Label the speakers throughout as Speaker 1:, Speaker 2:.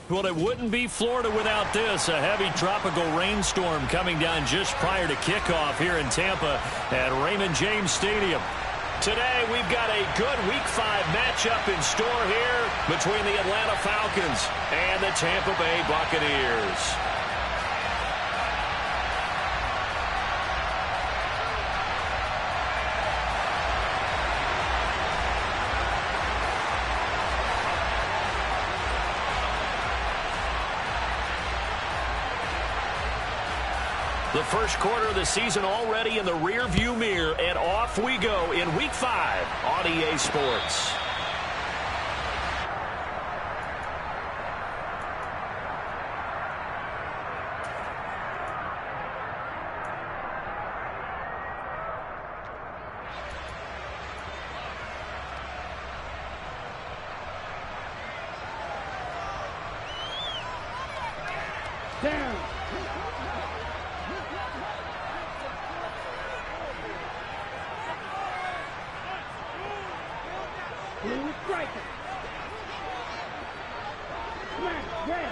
Speaker 1: Well, it wouldn't be Florida without this. A heavy tropical rainstorm coming down just prior to kickoff here in Tampa at Raymond James Stadium. Today, we've got a good Week 5 matchup in store here between the Atlanta Falcons and the Tampa Bay Buccaneers. The first quarter of the season already in the rearview mirror, and off we go in Week 5 on EA Sports.
Speaker 2: Down. Blue striker. Smash, red.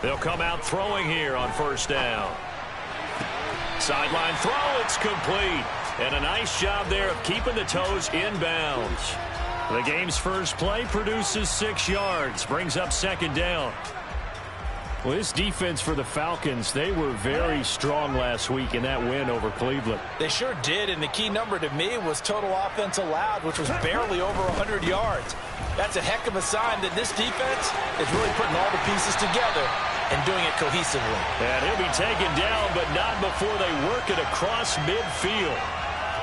Speaker 1: They'll come out throwing here on first down. Sideline throw, it's complete. And a nice job there of keeping the toes inbounds. The game's first play produces 6 yards, brings up second down. Well, this defense for the Falcons, they were very strong last week in that win over Cleveland.
Speaker 3: They sure did, and the key number to me was total offense allowed, which was barely over 100 yards. That's a heck of a sign that this defense is really putting all the pieces together and doing it cohesively.
Speaker 1: And he'll be taken down, but not before they work it across midfield.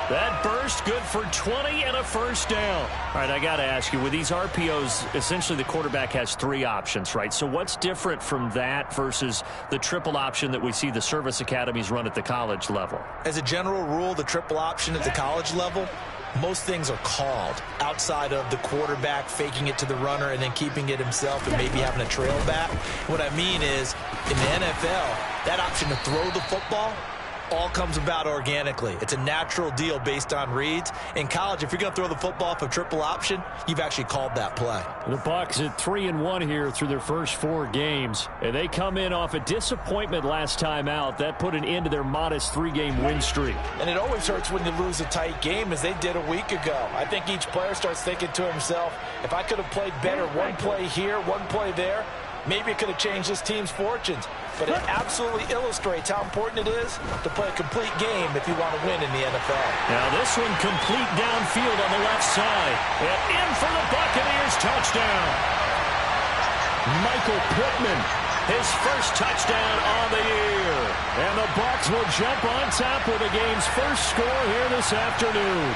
Speaker 1: That burst good for 20 and a first down. All right, I got to ask you, with these RPOs, essentially the quarterback has 3 options, right? So what's different from that versus the triple option that we see the service academies run at the college level?
Speaker 3: As a general rule, the triple option at the college level, most things are called outside of the quarterback faking it to the runner and then keeping it himself and maybe having a trail back. What I mean is, in the NFL, that option to throw the football all comes about organically. It's a natural deal based on reads. In college, if you're going to throw the football for triple option, you've actually called that play.
Speaker 1: The Bucs at 3-1 here through their first 4 games. And they come in off a disappointment last time out. That put an end to their modest 3-game win streak.
Speaker 3: And it always hurts when you lose a tight game, as they did a week ago. I think each player starts thinking to himself, if I could have played better one play here, one play there, maybe it could have changed this team's fortunes. But it absolutely illustrates how important it is to play a complete game if you want to win in the NFL.
Speaker 1: Now this one complete downfield on the left side. And in for the Buccaneers touchdown. Michael Pittman, his first touchdown on the year. And the Bucs will jump on top with the game's first score here this afternoon.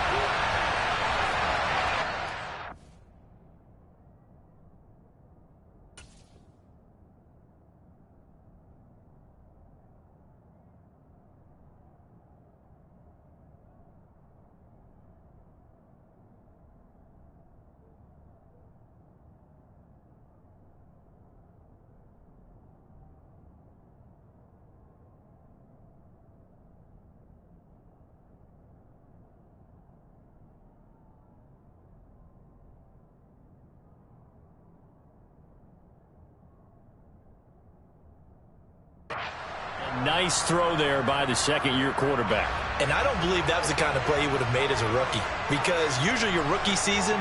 Speaker 1: Nice throw there by the second-year quarterback.
Speaker 3: And I don't believe that was the kind of play he would have made as a rookie, because usually your rookie season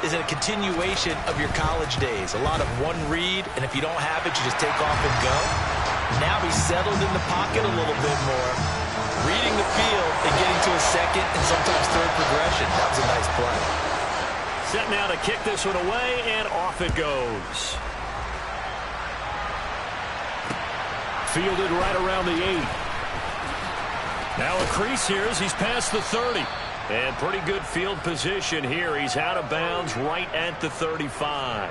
Speaker 3: is a continuation of your college days. A lot of one read, and if you don't have it, you just take off and go. Now he's settled in the pocket a little bit more, reading the field and getting to a second and sometimes third progression. That was a nice play.
Speaker 1: Set now to kick this one away, and off it goes. Fielded right around the 8. Now a crease here as he's past the 30. And pretty good field position here. He's out of bounds right at the 35.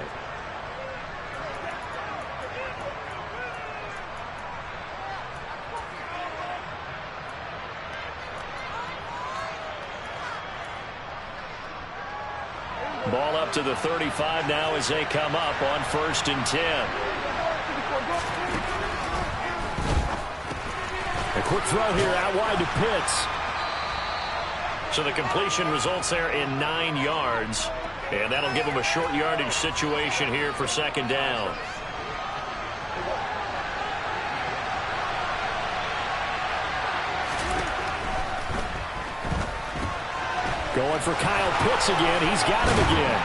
Speaker 1: Ball up to the 35 now as they come up on 1st and 10. A quick throw here out wide to Pitts. So the completion results there in 9 yards. And that'll give them a short yardage situation here for second down. Going for Kyle Pitts again. He's got him again.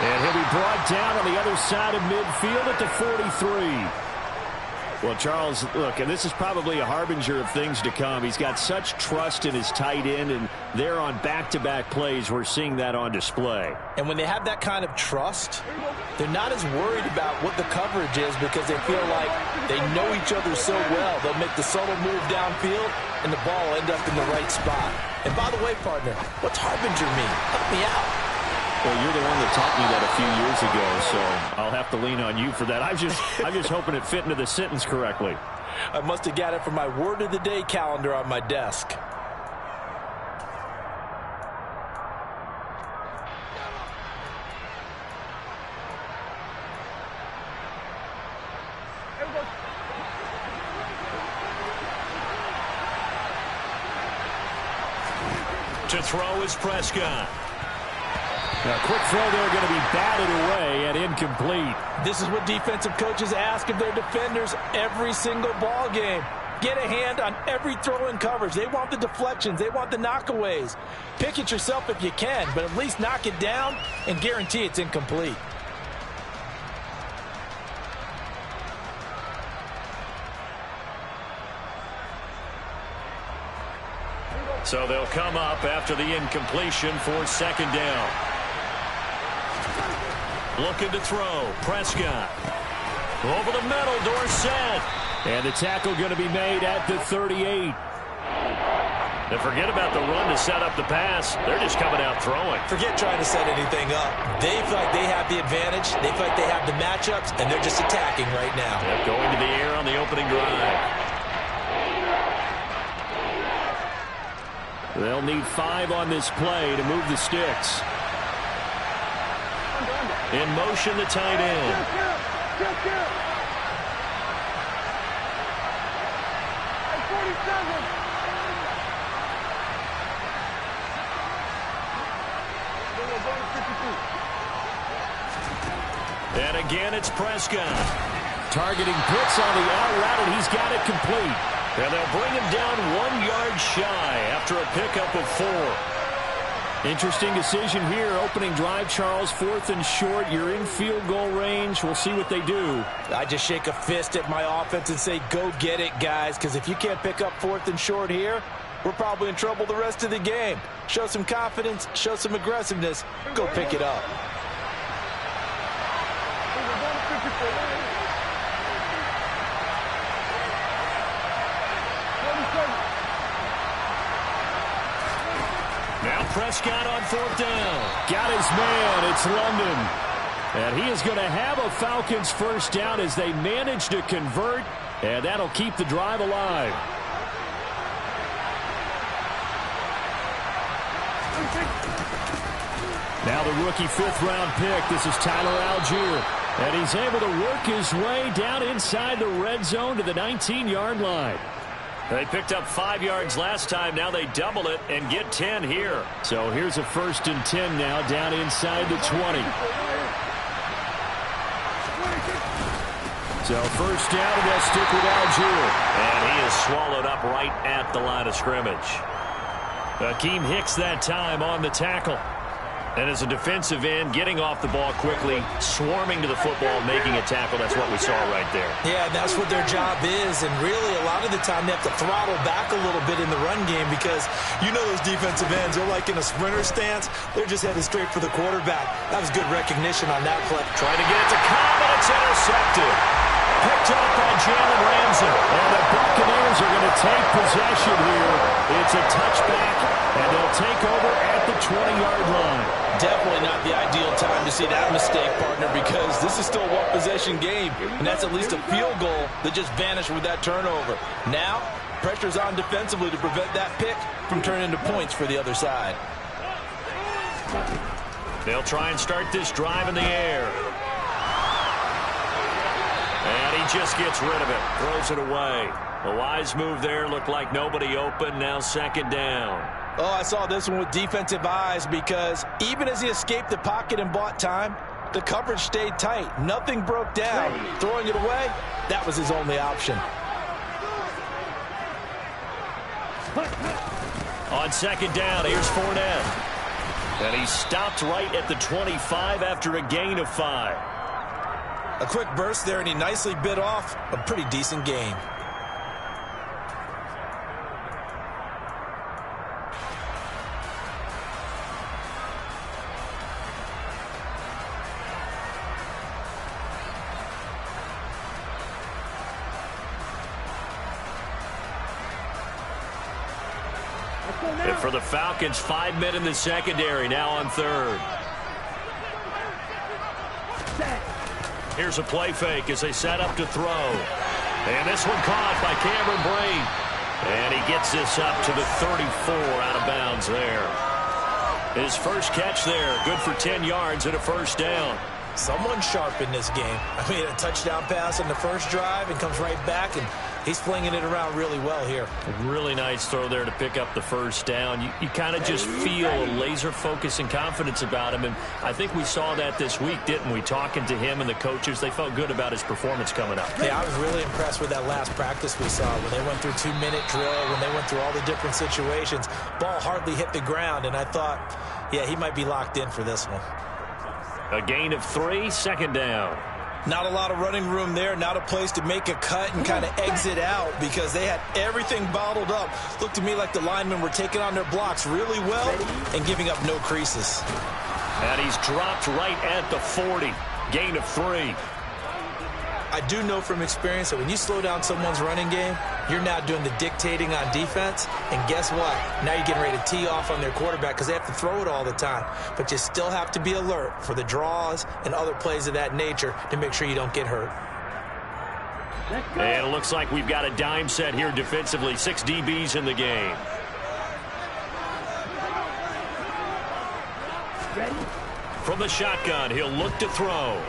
Speaker 1: And he'll be brought down on the other side of midfield at the 43. Well, Charles, look, and this is probably a harbinger of things to come. He's got such trust in his tight end, and they're on back-to-back plays. We're seeing that on display.
Speaker 3: And when they have that kind of trust, they're not as worried about what the coverage is because they feel like they know each other so well. They'll make the subtle move downfield, and the ball will end up in the right spot. And by the way, partner, what's harbinger mean? Help me out.
Speaker 1: Well, you're the one that taught me that a few years ago, so I'll have to lean on you for that. I'm just hoping it fit into the sentence correctly.
Speaker 3: I must have got it from my word of the day calendar on my desk.
Speaker 1: To throw is Prescott. A quick throw there going to be batted away and incomplete.
Speaker 3: This is what defensive coaches ask of their defenders every single ball game. Get a hand on every throw in coverage. They want the deflections. They want the knockaways. Pick it yourself if you can, but at least knock it down and guarantee it's incomplete.
Speaker 1: So they'll come up after the incompletion for second down. Looking to throw. Prescott. Over the middle. Dorsett. And the tackle going to be made at the 38. And forget about the run to set up the pass. They're just coming out throwing.
Speaker 3: Forget trying to set anything up. They feel like they have the advantage. They feel like they have the matchups, and they're just attacking right now.
Speaker 1: Yep, going to the air on the opening drive. They'll need 5 on this play to move the sticks. In motion, the tight end. And again, it's Prescott. Targeting Pitts on the out route, and he's got it complete. And they'll bring him down 1 yard shy after a pickup of 4. Interesting decision here. Opening drive, Charles, 4th and short. You're in field goal range. We'll see what they do.
Speaker 3: I just shake a fist at my offense and say, go get it, guys, because if you can't pick up 4th and short here, we're probably in trouble the rest of the game. Show some confidence, show some aggressiveness, go pick it up.
Speaker 1: Now Prescott on 4th down. Got his man. It's London. And he is going to have a Falcons first down as they manage to convert. And that'll keep the drive alive. Now the rookie 5th-round pick. This is Tyler Algier. And he's able to work his way down inside the red zone to the 19-yard line. They picked up 5 yards last time. Now they double it and get 10 here. So here's a 1st and 10 now down inside the 20. So first down, and they'll stick with Algier. And he is swallowed up right at the line of scrimmage. Akeem Hicks that time on the tackle. And as a defensive end, getting off the ball quickly, swarming to the football, making a tackle. That's what we saw right there.
Speaker 3: Yeah, that's what their job is. And really, a lot of the time, they have to throttle back a little bit in the run game because you know those defensive ends, they're like in a sprinter stance. They're just headed straight for the quarterback. That was good recognition on that play.
Speaker 1: Trying to get it to Cobb, and it's intercepted. Picked up by Jalen Ramsey. And the Buccaneers are going to take possession here. It's a touchback, and they'll take over at the 20-yard line.
Speaker 3: Definitely not the ideal time to see that mistake, partner, because this is still a one-possession game, and that's at least a field goal that just vanished with that turnover. Now, pressure's on defensively to prevent that pick from turning into points for the other side.
Speaker 1: They'll try and start this drive in the air. And he just gets rid of it, throws it away. A wise move there, looked like nobody open, now 2nd down.
Speaker 3: Oh, I saw this one with defensive eyes because even as he escaped the pocket and bought time, the coverage stayed tight. Nothing broke down. Throwing it away, that was his only option.
Speaker 1: On second down, here's Fournette. And he stopped right at the 25 after a gain of 5.
Speaker 3: A quick burst there, and he nicely bit off a pretty decent gain.
Speaker 1: And for the Falcons, 5 men in the secondary, now on third. Here's a play fake as they set up to throw. And this one caught by Cameron Brain. And he gets this up to the 34 out of bounds there. His first catch there, good for 10 yards and a first down.
Speaker 3: Someone sharp in this game. I mean, a touchdown pass on the first drive and comes right back, and he's flinging it around really well here.
Speaker 1: Really nice throw there to pick up the first down. You kind of just feel a laser focus and confidence about him, and I think we saw that this week, didn't we? Talking to him and the coaches, they felt good about his performance coming up.
Speaker 3: Yeah, I was really impressed with that last practice we saw when they went through 2-minute drill, when they went through all the different situations. Ball hardly hit the ground, and I thought, yeah, he might be locked in for this one.
Speaker 1: A gain of 3, second down.
Speaker 3: Not a lot of running room there, not a place to make a cut and kind of exit out because they had everything bottled up. Looked to me like the linemen were taking on their blocks really well and giving up no creases.
Speaker 1: And he's dropped right at the 40. Gain of 3.
Speaker 3: I do know from experience that when you slow down someone's running game, you're now doing the dictating on defense. And guess what? Now you're getting ready to tee off on their quarterback because they have to throw it all the time. But you still have to be alert for the draws and other plays of that nature to make sure you don't get hurt.
Speaker 1: And it looks like we've got a dime set here defensively. 6 DBs in the game.
Speaker 2: Ready?
Speaker 1: From the shotgun, he'll look to throw.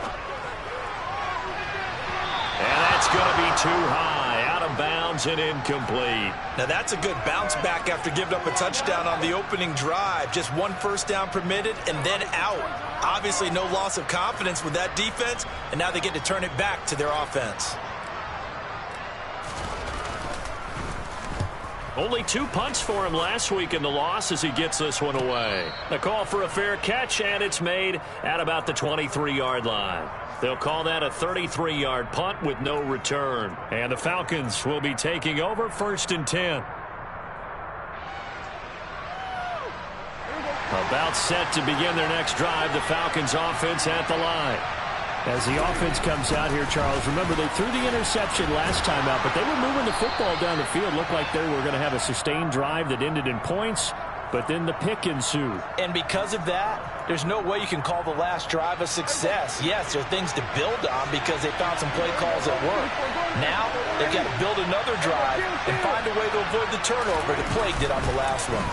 Speaker 1: And that's going to be too high, out of bounds and incomplete.
Speaker 3: Now that's a good bounce back after giving up a touchdown on the opening drive. Just 1 first down permitted and then out. Obviously no loss of confidence with that defense, and now they get to turn it back to their offense.
Speaker 1: Only 2 punts for him last week in the loss as he gets this one away. A call for a fair catch, and it's made at about the 23-yard line. They'll call that a 33-yard punt with no return. And the Falcons will be taking over 1st and 10. About set to begin their next drive. The Falcons offense at the line. As the offense comes out here, Charles, remember they threw the interception last time out, but they were moving the football down the field. Looked like they were going to have a sustained drive that ended in points, but then the pick ensued.
Speaker 3: And because of that, there's no way you can call the last drive a success. Yes, there are things to build on because they found some play calls that work. Now, they've got to build another drive and find a way to avoid the turnover that plagued it on the last one.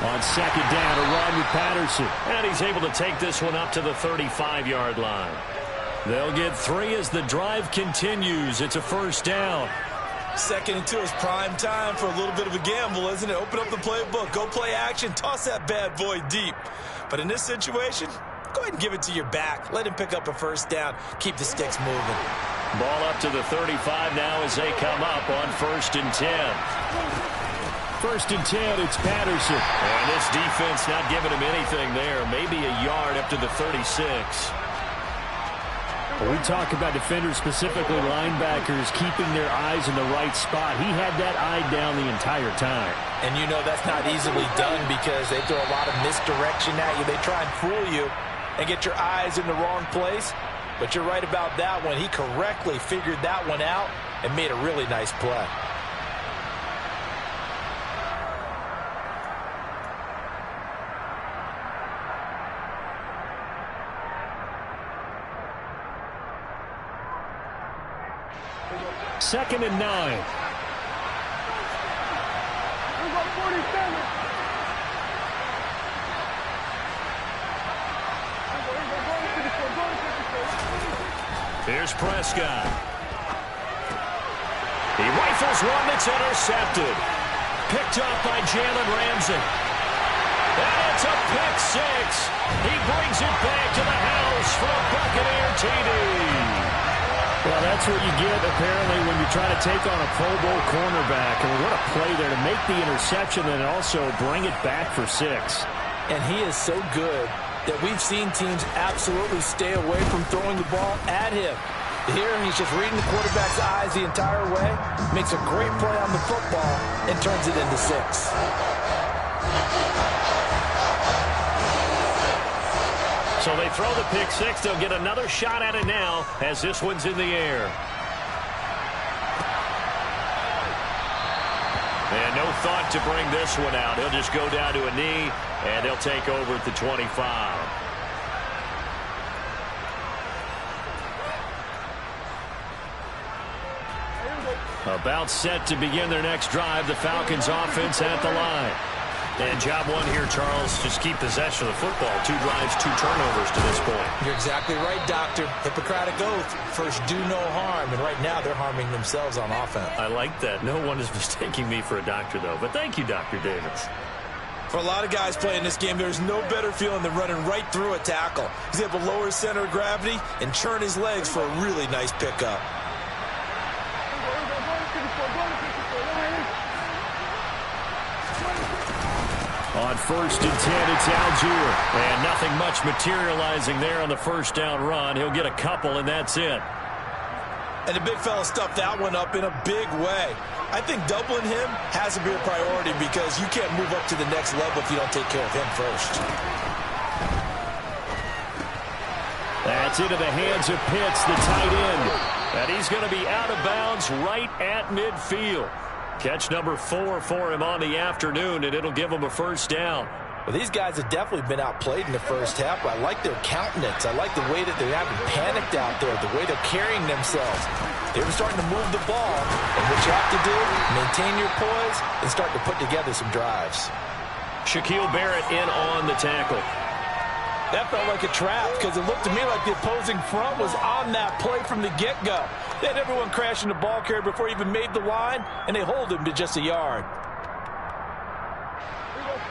Speaker 1: On second down, a run with Patterson. And he's able to take this one up to the 35-yard line. They'll get 3 as the drive continues. It's a first down.
Speaker 3: 2nd and 2 is prime time for a little bit of a gamble, isn't it? Open up the playbook, go play action, toss that bad boy deep. But in this situation, go ahead and give it to your back. Let him pick up a first down. Keep the sticks moving.
Speaker 1: Ball up to the 35 now as they come up on 1st and 10. 1st and 10, it's Patterson. And this defense not giving him anything there. Maybe a yard up to the 36. We talk about defenders, specifically linebackers, keeping their eyes in the right spot. He had that eye down the entire time.
Speaker 3: And you know that's not easily done because they throw a lot of misdirection at you. They try and fool you and get your eyes in the wrong place. But you're right about that one. He correctly figured that one out and made a really nice play.
Speaker 1: Second and 9. Here's Prescott. He rifles one that's intercepted. Picked up by Jalen Ramsey. And it's a pick six. He brings it back to the house for a Buccaneer TD. Well, that's what you get, apparently, when you try to take on a Pro Bowl cornerback. And what a play there to make the interception and also bring it back for 6.
Speaker 3: And he is so good that we've seen teams absolutely stay away from throwing the ball at him. Here, he's just reading the quarterback's eyes the entire way, makes a great play on the football, and turns it into 6.
Speaker 1: So they throw the pick six. They'll get another shot at it now as this one's in the air. And no thought to bring this one out. He'll just go down to a knee, and they'll take over at the 25. About set to begin their next drive. The Falcons offense at the line. And job one here, Charles, just keep possession of the football. 2 drives, 2 turnovers to this point.
Speaker 3: You're exactly right, Doctor. Hippocratic oath. First, do no harm. And right now, they're harming themselves on offense.
Speaker 1: I like that. No one is mistaking me for a doctor, though. But thank you, Dr. Davis.
Speaker 3: For a lot of guys playing this game, there's no better feeling than running right through a tackle. He's able to lower his center of gravity and churn his legs for a really nice pickup.
Speaker 1: On 1st and 10, it's Algier. And nothing much materializing there on the first down run. He'll get a couple, and that's it.
Speaker 3: And the big fella stuffed that one up in a big way. I think doubling him has to be a priority because you can't move up to the next level if you don't take care of him first.
Speaker 1: That's into the hands of Pitts, the tight end. And he's going to be out of bounds right at midfield. Catch number 4 for him on the afternoon, and it'll give him a first down.
Speaker 3: Well, these guys have definitely been outplayed in the first half, but I like their countenance. I like the way that they're having panicked out there, the way they're carrying themselves. They were starting to move the ball, and what you have to do, maintain your poise and start to put together some drives.
Speaker 1: Shaquille Barrett in on the tackle.
Speaker 3: That felt like a trap because it looked to me like the opposing front was on that play from the get-go. They had everyone crashing the ball carrier before he even made the line, and they hold him to just a yard.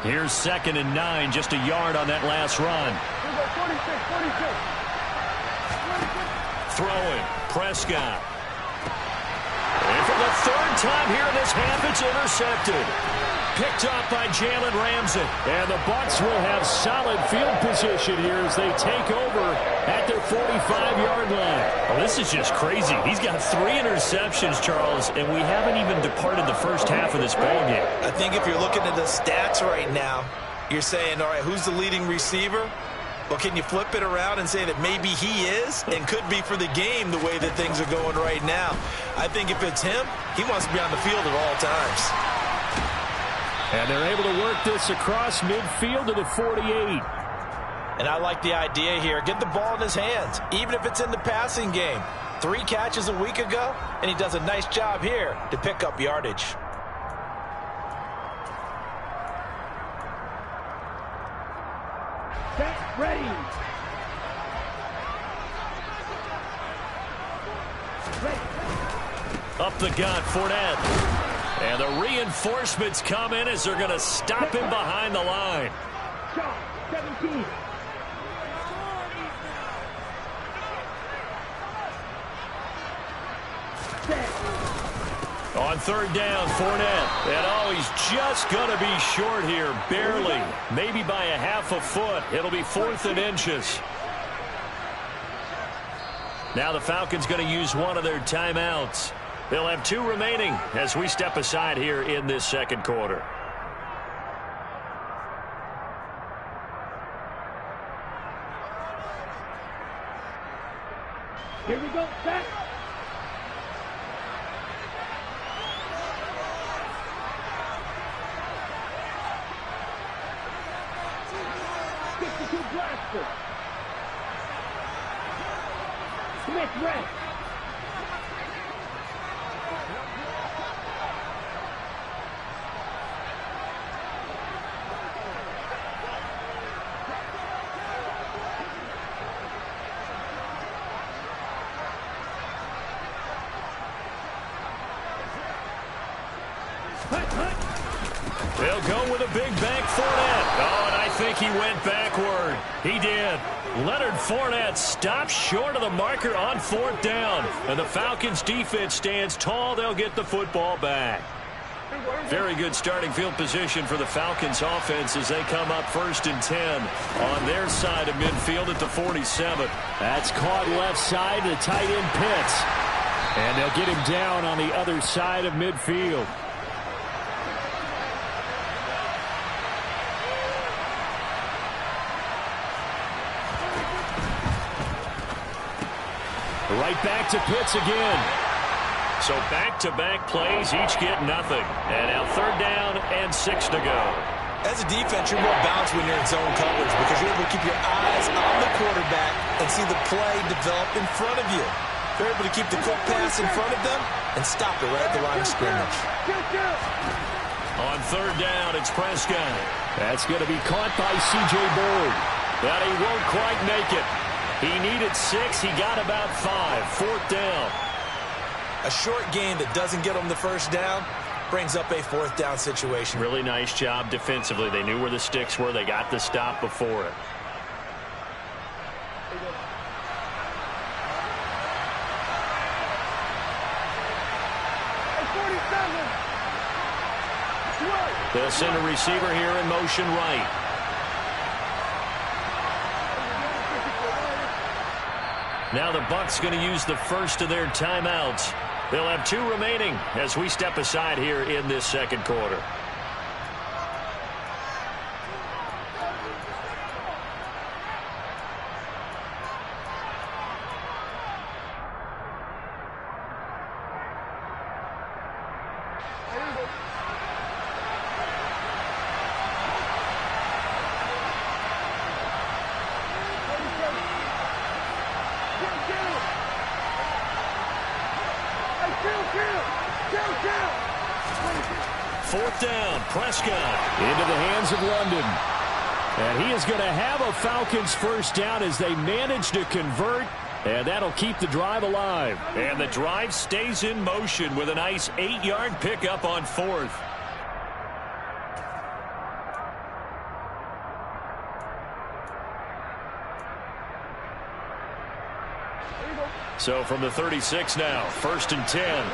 Speaker 1: Here's 2nd and 9, just a yard on that last run.
Speaker 2: 46.
Speaker 1: Throwing, Prescott. And for the 3rd time here in this half, it's intercepted. Picked up by Jalen Ramsey. And the Bucs will have solid field position here as they take over at their 45-yard line. Well, this is just crazy. He's got 3 interceptions, Charles, and we haven't even departed the first half of this ballgame.
Speaker 3: I think if you're looking at the stats right now, you're saying, all right, who's the leading receiver? Well, can you flip it around and say that maybe he is and could be for the game the way that things are going right now? I think if it's him, he wants to be on the field at all times.
Speaker 1: And they're able to work this across midfield to the 48.
Speaker 3: And I like the idea here. Get the ball in his hands, even if it's in the passing game. 3 catches a week ago, and he does a nice job here to pick up yardage.
Speaker 2: Set, ready.
Speaker 1: Up the gut, Fournette. And the reinforcements come in as they're going to stop him behind the line.
Speaker 2: Shot, 17.
Speaker 1: On 3rd down, Fournette. And oh, he's just going to be short here, barely. Maybe by a half a foot. It'll be 4th and inches. Now the Falcons going to use one of their timeouts. They'll have 2 remaining as we step aside here in this 2nd quarter.
Speaker 2: Here we go, set. Blaster. Smith, red. They'll go with a big bank Fournette. Oh, and
Speaker 1: think he went backward? He did. Leonard Fournette stopped short of the marker on 4th down. And the Falcons defense stands tall. They'll get the football back. Very good starting field position for the Falcons offense as they come up 1st and 10 on their side of midfield at the 47.
Speaker 4: That's caught left side. The tight end Pitts. And they'll get him down on the other side of midfield. Right back to Pitts again.
Speaker 1: So back-to-back plays, each get nothing. And now 3rd down and 6 to go.
Speaker 3: As a defense, you're more balanced when you're in zone coverage because you're able to keep your eyes on the quarterback and see the play develop in front of you. They're able to keep the quick pass in front of them and stop it right at the line of scrimmage.
Speaker 1: On 3rd down, it's Prescott.
Speaker 4: That's going to be caught by C.J. Bird.
Speaker 1: But he won't quite make it. He needed 6. He got about 5. 4th down.
Speaker 3: A short game that doesn't get them the 1st down brings up a 4th down situation.
Speaker 1: Really nice job defensively. They knew where the sticks were. They got the stop before it. They'll send a receiver here in motion right. Now the Bucs going to use the first of their timeouts. They'll have 2 remaining as we step aside here in this 2nd quarter.
Speaker 4: Prescott into the hands of London. And he is going to have a Falcons 1st down as they manage to convert. And that'll keep the drive alive.
Speaker 1: And the drive stays in motion with a nice 8-yard pickup on 4th. So from the 36 now, 1st and 10.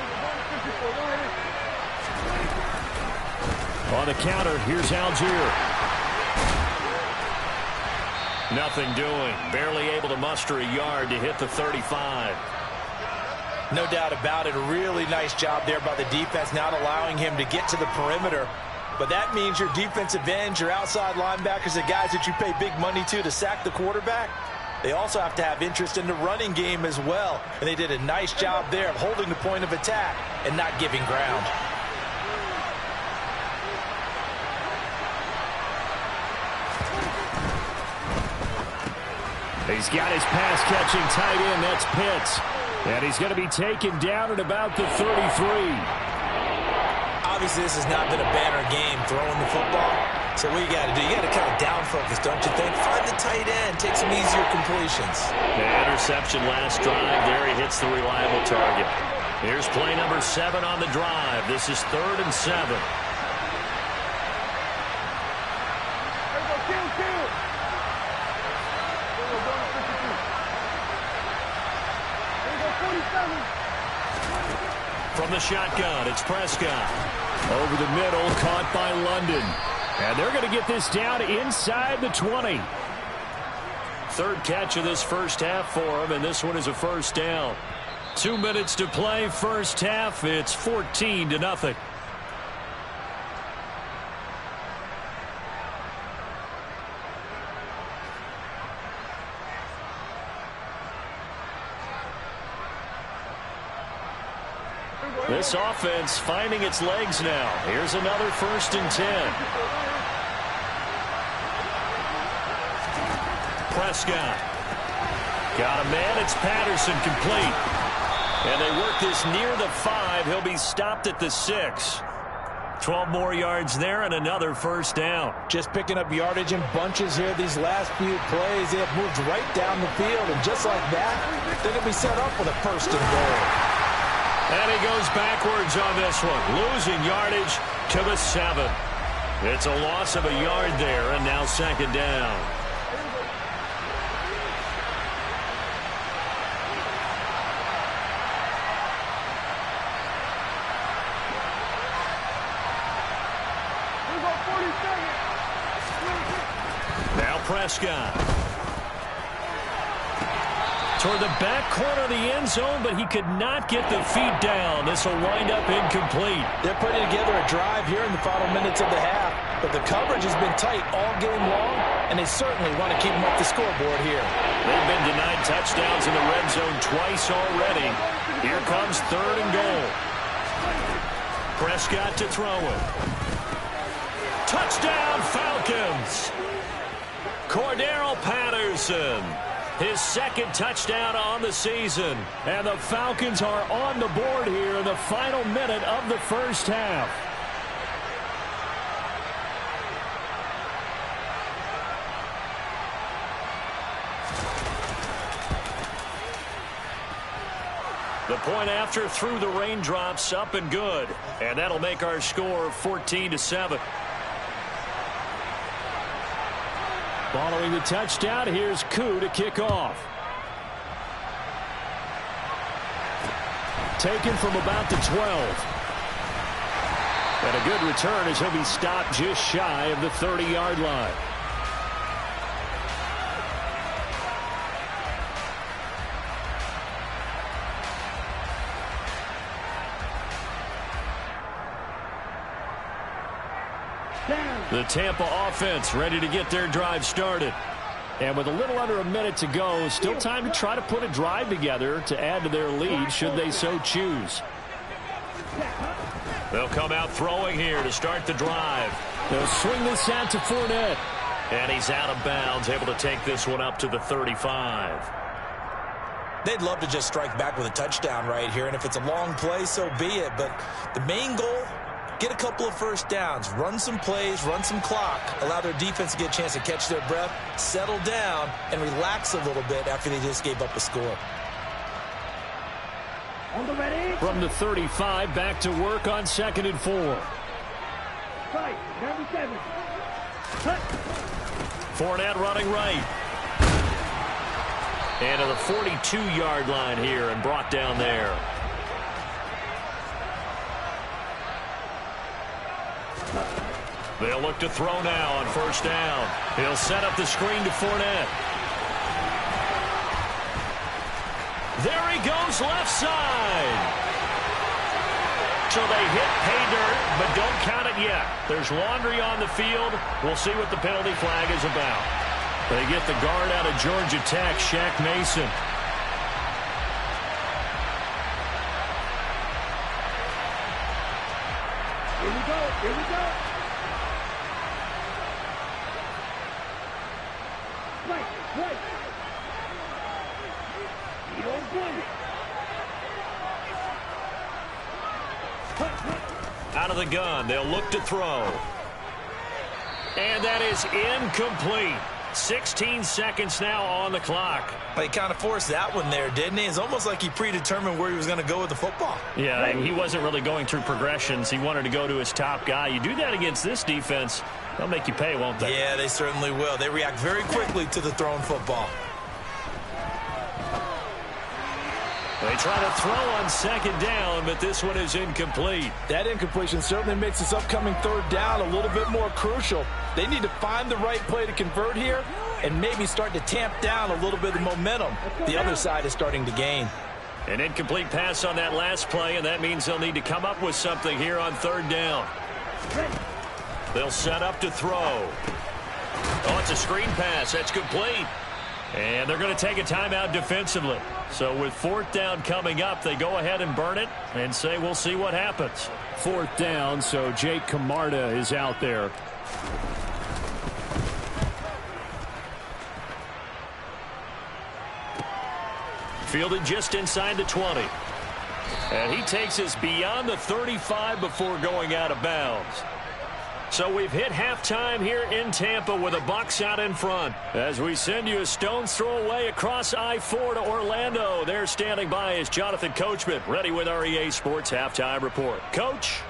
Speaker 4: On the counter, here's Algier.
Speaker 1: Nothing doing. Barely able to muster a yard to hit the 35.
Speaker 3: No doubt about it. A really nice job there by the defense, not allowing him to get to the perimeter. But that means your defensive ends, your outside linebackers, the guys that you pay big money to sack the quarterback, they also have to have interest in the running game as well. And they did a nice job there of holding the point of attack and not giving ground.
Speaker 4: He's got his pass-catching tight end. That's Pitts. And he's going to be taken down at about the 33.
Speaker 3: Obviously, this has not been a banner game throwing the football. So what you got to do, you got to kind of down focus, don't you think? Find the tight end, take some easier completions.
Speaker 1: The interception last drive. There he hits the reliable target. Here's play number 7 on the drive. This is 3rd and 7. From the shotgun, it's Prescott.
Speaker 4: Over the middle, caught by London. And they're going to get this down inside the 20.
Speaker 1: 3rd catch of this 1st half for him, and this one is a 1st down. 2 minutes to play, 1st half. It's 14-0. This offense finding its legs now. Here's another 1st and 10. Prescott. Got a man. It's Patterson complete. And they work this near the 5. He'll be stopped at the 6. 12 more yards there and another 1st down.
Speaker 3: Just picking up yardage in bunches here. These last few plays, they have moved right down the field. And just like that, they're going to be set up with a 1st and goal.
Speaker 1: And he goes backwards on this one, losing yardage to the 7. It's a loss of a yard there, and now second down. Now Prescott. Toward the back corner of the end zone, but he could not get the feet down. This will wind up incomplete.
Speaker 3: They're putting together a drive here in the final minutes of the half, but the coverage has been tight all game long, and they certainly want to keep them up the scoreboard here.
Speaker 1: They've been denied touchdowns in the red zone twice already. Here comes 3rd and goal. Prescott to throw it. Touchdown, Falcons! Cordero Patterson, his 2nd touchdown on the season. And the Falcons are on the board here in the final minute of the first half. The point after through the raindrops, up and good. And that'll make our score 14-7.
Speaker 4: Following the touchdown, here's Koo to kick off. Taken from about the 12. And a good return as he'll be stopped just shy of the 30-yard line. The Tampa offense ready to get their drive started. And with a little under a minute to go, still time to try to put a drive together to add to their lead should they so choose.
Speaker 1: They'll come out throwing here to start the drive.
Speaker 4: They'll swing this out to Fournette.
Speaker 1: And he's out of bounds, able to take this one up to the 35.
Speaker 3: They'd love to just strike back with a touchdown right here, and if it's a long play, so be it. But the main goal, get a couple of first downs, run some plays, run some clock, allow their defense to get a chance to catch their breath, settle down, and relax a little bit after they just gave up a score.
Speaker 2: On the ready.
Speaker 4: From the 35, back to work on 2nd and 4.
Speaker 2: Fight, number 7. Cut.
Speaker 1: Fournette running right. And to the 42-yard line here and brought down there. They'll look to throw now on 1st down. He'll set up the screen to Fournette. There he goes, left side. So they hit pay dirt, but don't count it yet. There's laundry on the field. We'll see what the penalty flag is about. They get the guard out of Georgia Tech, Shaq Mason.
Speaker 2: Here we go, here we go. Right. You don't blame it.
Speaker 1: Out of the gun, they'll look to throw. And that is incomplete. 16 seconds now on the clock.
Speaker 3: He kind of forced that one there, didn't he? It's almost like he predetermined where he was going to go with the football.
Speaker 1: Yeah, he wasn't really going through progressions. He wanted to go to his top guy. You do that against this defense, they'll make you pay, won't they?
Speaker 3: Yeah, they certainly will. They react very quickly to the thrown football.
Speaker 1: They try to throw on 2nd down, but this one is incomplete.
Speaker 3: That incompletion certainly makes this upcoming 3rd down a little bit more crucial. They need to find the right play to convert here and maybe start to tamp down a little bit of momentum. The other side is starting to gain.
Speaker 1: An incomplete pass on that last play, and that means they'll need to come up with something here on 3rd down. They'll set up to throw. Oh, it's a screen pass. That's complete. And they're going to take a timeout defensively. So with 4th down coming up, they go ahead and burn it and say we'll see what happens.
Speaker 4: 4th down, so Jake Camarda is out there.
Speaker 1: Fielded just inside the 20. And he takes us beyond the 35 before going out of bounds. So we've hit halftime here in Tampa with the Bucs out in front. As we send you a stone's throw away across I-4 to Orlando. There standing by is Jonathan Coachman, ready with our EA Sports Halftime Report. Coach?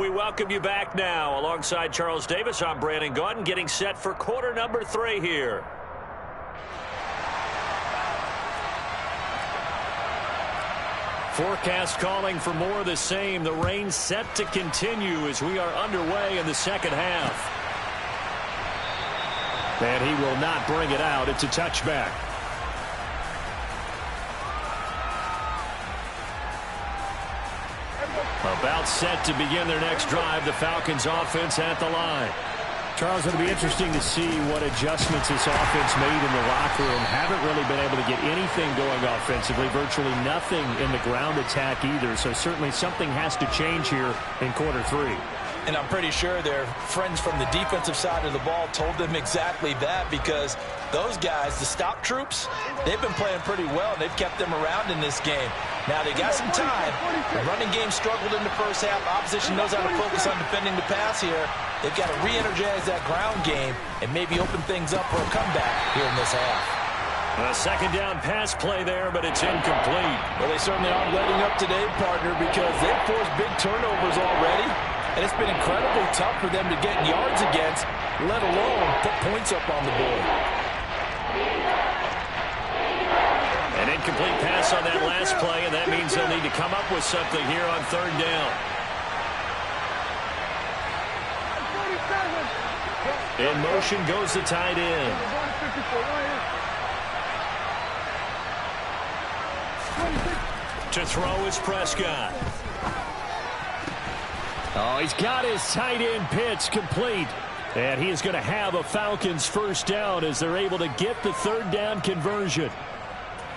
Speaker 1: we welcome you back now. Alongside Charles Davis, I'm Brandon Gaudin, getting set for quarter number 3 here. Forecast calling for more of the same. The rain set to continue as we are underway in the second half. And he will not bring it out. It's a touchback. About set to begin their next drive. The Falcons offense at the line.
Speaker 4: Charles, it'll be interesting to see what adjustments this offense made in the locker room. Haven't really been able to get anything going offensively. Virtually nothing in the ground attack either. So certainly something has to change here in quarter 3.
Speaker 3: And I'm pretty sure their friends from the defensive side of the ball told them exactly that, because those guys, the stop troops, they've been playing pretty well, and they've kept them around in this game. Now, they got some time. The running game struggled in the first half. Opposition knows how to focus on defending the pass here. They've got to re-energize that ground game and maybe open things up for a comeback here in this half.
Speaker 1: A second down pass play there, but it's incomplete.
Speaker 3: Well, they certainly aren't letting up today, partner, because they've forced big turnovers already. And it's been incredibly tough for them to get yards against, let alone put points up on the board.
Speaker 1: An incomplete pass on that last play, and that means they'll need to come up with something here on third down. In motion goes the tight end. To throw is Prescott.
Speaker 4: Oh, he's got his tight end pitch complete. And he is going to have a Falcons first down as they're able to get the third down conversion.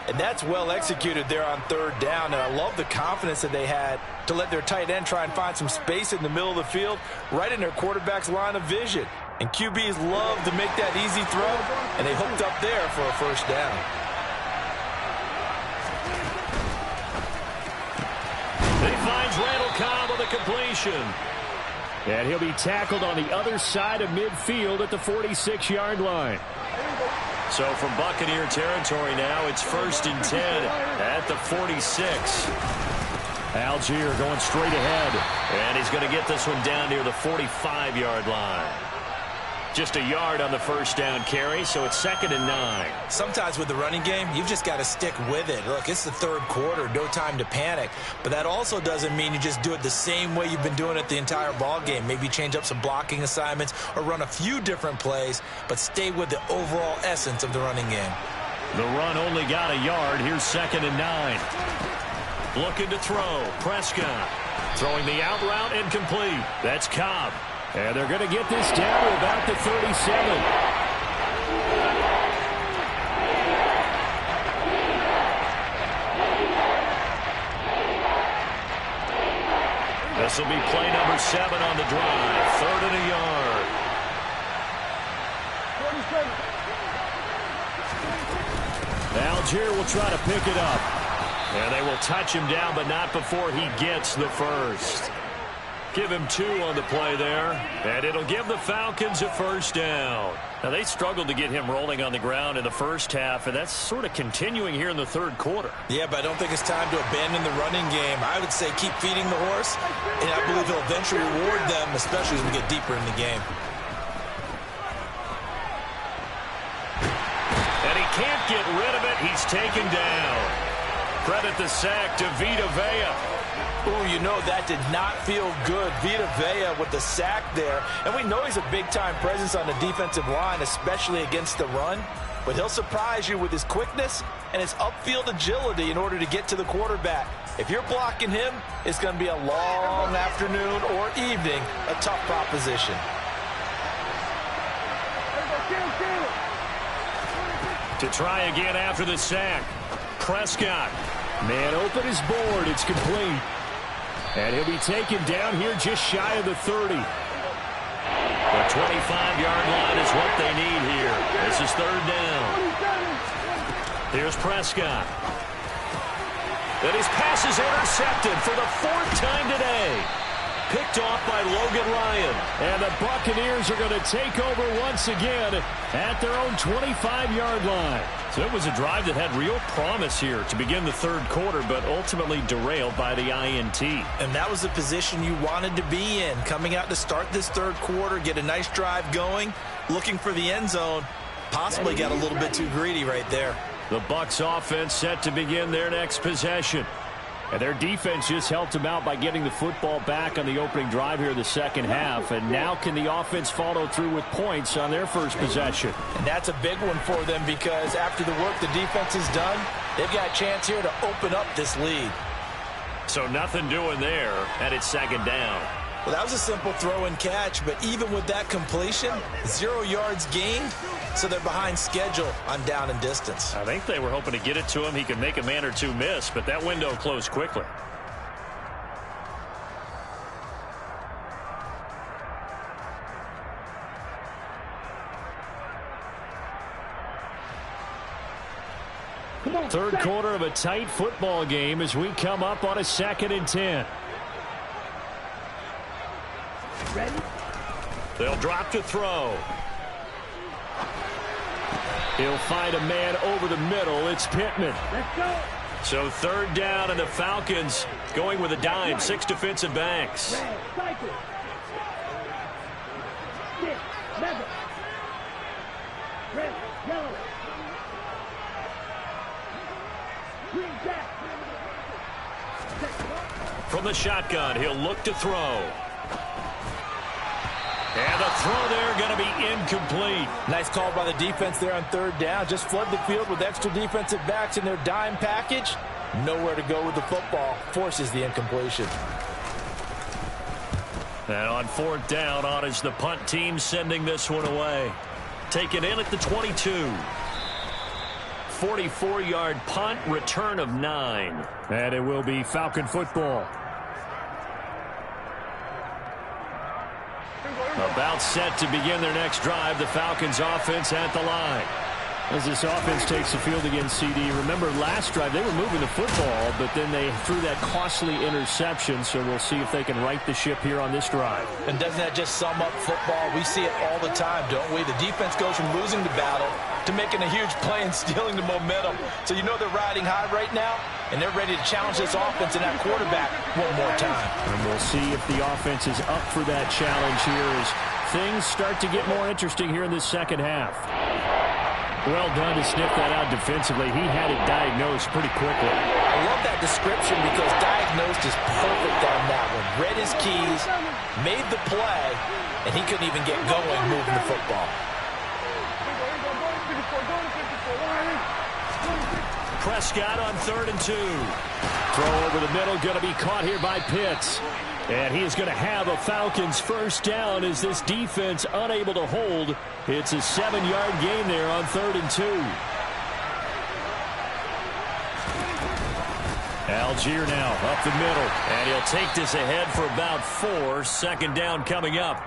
Speaker 3: And that's well executed there on third down. And I love the confidence that they had to let their tight end try and find some space in the middle of the field, right in their quarterback's line of vision. And QBs love to make that easy throw, and they hooked up there for a first down.
Speaker 1: He finds Randall Cobb on the completion.
Speaker 4: And he'll be tackled on the other side of midfield at the 46-yard line.
Speaker 1: So from Buccaneer territory now, it's 1st and 10 at the 46.
Speaker 4: Algier going straight ahead.
Speaker 1: And he's going to get this one down near the 45-yard line. Just a yard on the first down carry, so it's 2nd and 9.
Speaker 3: Sometimes with the running game, you've just got to stick with it. Look, it's the third quarter, no time to panic. But that also doesn't mean you just do it the same way you've been doing it the entire ball game. Maybe change up some blocking assignments or run a few different plays, but stay with the overall essence of the running game.
Speaker 1: The run only got a yard. Here's 2nd and 9. Looking to throw. Prescott throwing the out route and complete. That's Cobb.
Speaker 4: And they're going to get this down to about the 37.
Speaker 1: This will be play number 7 on the drive. 3rd and a yard.
Speaker 4: Algier will try to pick it up.
Speaker 1: And they will touch him down, but not before he gets the first. Give him 2 on the play there, and it'll give the Falcons a first down. Now, they struggled to get him rolling on the ground in the first half, and that's sort of continuing here in the third quarter.
Speaker 3: Yeah, but I don't think it's time to abandon the running game. I would say keep feeding the horse, and I believe he'll eventually reward them, especially as we get deeper in the game.
Speaker 1: And he can't get rid of it. He's taken down. Credit the sack to Vita Vea.
Speaker 3: Oh, you know, that did not feel good. Vita Vea with the sack there. And we know he's a big-time presence on the defensive line, especially against the run. But he'll surprise you with his quickness and his upfield agility in order to get to the quarterback. If you're blocking him, it's going to be a long afternoon or evening, a tough proposition.
Speaker 1: To try again after the sack. Prescott.
Speaker 4: Man open his board. It's complete. And he'll be taken down here just shy of the 30.
Speaker 1: The 25-yard line is what they need here. This is 3rd down. Here's Prescott. And his pass is intercepted for the 4th time today. picked off by Logan Ryan.
Speaker 4: And the Buccaneers are going to take over once again at their own 25-yard line.
Speaker 1: So it was a drive that had real promise here to begin the third quarter, but ultimately derailed by the INT.
Speaker 3: And that was the position you wanted to be in, coming out to start this third quarter, get a nice drive going, looking for the end zone. Possibly got a little bit too greedy right there.
Speaker 4: The Bucs offense set to begin their next possession. And their defense just helped them out by getting the football back on the opening drive here in the second half. And now can the offense follow through with points on their first possession?
Speaker 3: And that's a big one for them because after the work the defense has done, they've got a chance here to open up this lead.
Speaker 1: So nothing doing there, and it's second down.
Speaker 3: Well, that was a simple throw and catch, but even with that completion, 0 yards gained, so they're behind schedule on down and distance.
Speaker 1: I think they were hoping to get it to him. He could make a man or two miss, but that window closed quickly.
Speaker 4: Third quarter of a tight football game as we come up on a 2nd and 10.
Speaker 2: Ready?
Speaker 1: They'll drop to throw.
Speaker 4: He'll find a man over the middle. It's Pittman.
Speaker 2: Let's go.
Speaker 1: So third down, and the Falcons going with a dime. 6 defensive backs.
Speaker 2: Red, cycle. 6, 11. Red, yellow. Green, jack.
Speaker 1: From the shotgun, he'll look to throw. And the throw there going to be incomplete.
Speaker 3: Nice call by the defense there on third down. Just flood the field with extra defensive backs in their dime package. Nowhere to go with the football. Forces the incompletion.
Speaker 1: And on fourth down, on is the punt team sending this one away. Taken in at the 22. 44-yard punt, return of 9.
Speaker 4: And it will be Falcon football.
Speaker 1: About set to begin their next drive. The Falcons offense at the line.
Speaker 4: As this offense takes the field against CD, remember last drive they were moving the football, but then they threw that costly interception, so we'll see if they can right the ship here on this drive.
Speaker 3: And doesn't that just sum up football? We see it all the time, don't we? The defense goes from losing the battle to making a huge play and stealing the momentum. So you know they're riding high right now, and they're ready to challenge this offense and that quarterback one more time.
Speaker 4: And we'll see if the offense is up for that challenge here as things start to get more interesting here in this second half. Well done to sniff that out defensively. He had it diagnosed pretty quickly.
Speaker 3: I love that description because diagnosed is perfect on that one. Read his keys, made the play, and he couldn't even get going moving the football.
Speaker 1: Prescott on 3rd and 2.
Speaker 4: Throw over the middle, going to be caught here by Pitts. And he is going to have a Falcons first down as this defense unable to hold. It's a 7-yard gain there on 3rd and 2. Algier now up the middle.
Speaker 1: And he'll take this ahead for about 4. Second down coming up.